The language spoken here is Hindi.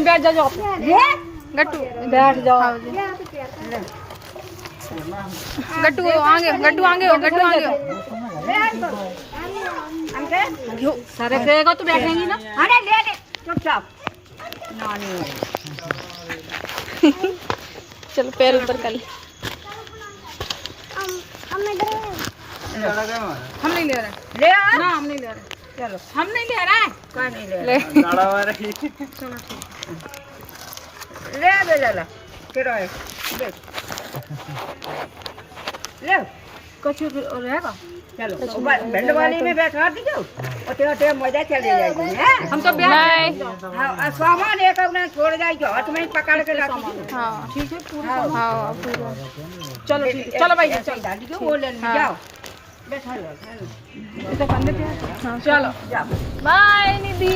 तुम बैठ जाओ गट्टू बैठ जाओ गट्टू आगे गट्टू आगे हो गट्टू आगे हो सारे कहेगा तो बैठेंगी ना अरे ले ले चुपचाप नानी चलो पैर ऊपर कर ले हम नहीं ले रहे ले आ ना हम नहीं ले रहे चलो हम नहीं ले रहे कोई नहीं ले ले चलो ले बेला किरो है देख ले कुछ रहेगा चलो बैंड वाली में बैठा दीजिए ओते मजा चले जाएगी हैं हम तो नहीं हां सामान एक अपने छोड़ जाएगी हाथ में पकड़ के रख हाँ ठीक है पूरा हाँ पूरा चलो ठीक है चलो भाई चलो दादी को बोल लेने जाओ बैठा लो इधर कर लेते हैं चलो जाओ बाय निधि